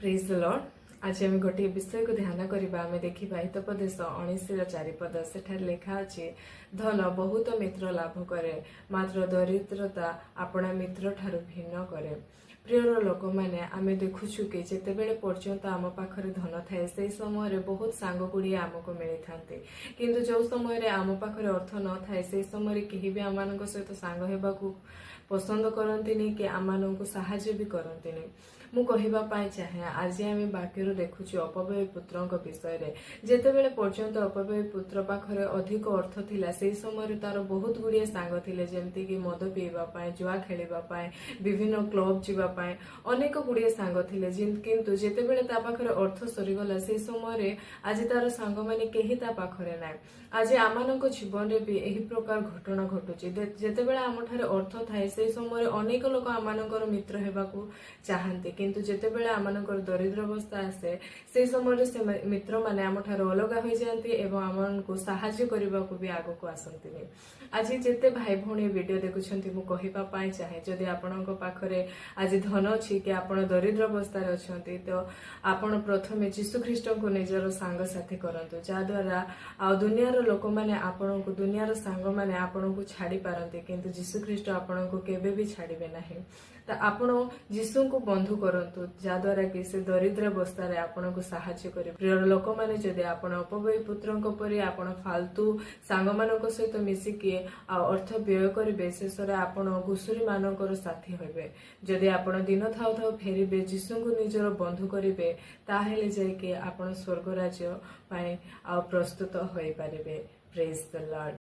Praise the Lord. आज आम गोटे विषय को ध्यान करबा आमे देखिबा हितोपदेश 19 4 सेठार लेखा अछि धन बहुत मित्र लाभ करे मात्र दरिद्रता अपना मित्र ठारू भिन्न करे। प्रियर लोक मैंने आमे देखुछु कि जेतेबेले पर्यंत आम पाखरे धन थाए से समय बहुत सांग गुड़िया आमको मिली थांते, किंतु जो समय आम पाखरे अर्थ न थाए से समय केही भी आम सहित सांग हेबाकू पसंद करंतिनी कि आम साहाय्य भी करंतिनी। मु कहिबा पाई चाहे आज आम वाक्य देखुछु अपव्यय पुत्रक विषय जेतेबेले पर्यंत अपव्यय पुत्र पाखरे अधिक अर्थ थिला से समय तार बहुत गुड़िया सांग थिले जेमती कि मद पीवा पाए जुआ खेलिबा पाए विभिन्न क्लब जीवा पाए अनेक गुड़िया सांग थिले किंतु जेतेबेले ता पाखरे अर्थ सरीगला से समय आज तार सांग माने केही ता पाखरे नाय। आज आमानक जीवन रे भी एही प्रकार घटना घटुची जेतेबेले आमठारे अर्थ थाए से समय अनेक लोक आमानकर मित्र हेबाकू चाहंती, किंतु जेतेबेले आमानकर दरिद्र अवस्था आसे से समय से मित्र माने आमठारे अलगा हो जाती एवं आमनको सहाय्य करबाकू भी आगको आसंतिनी। आज जेते भाई भौणी वीडियो देखुछंती मु कहिबा पाई चाहे जदि आपनक पाखरे आज धन अछि कि आपण दरिद्र अवस्था रे अछंती तो आपण प्रथमे यीशु ख्रीष्ट को निजर सांग साथी करंतु जा द्वारा आ दुनियार लोक माने आपणको दुनियार सांग माने आपणको छाड़ी पारंती, किंतु यीशु ख्रीष्ट आपणको केबे भी छाड़िबे नाही। तो आपण यीशु को बंधु करंतु जा द्वारा कि से दरिद्र अवस्था रे आपणको सहाय्य करे। प्रिय लोक माने जदि आपण अपव्यय पुत्रक परि आपण फालतू सांग मानक सहित मिसिकी आ अर्थ व्यय करिबे शेषरे आपण घुसुरी मानकर साथी होइबे। जदि आपण दिन थाउ थाउ फेरिबे यीशु को निजर बंधु करिबे ताहेले जाय कि आपण स्वर्ग राज्य पाए आ प्रस्तुत होई पारिबे। Praise the Lord.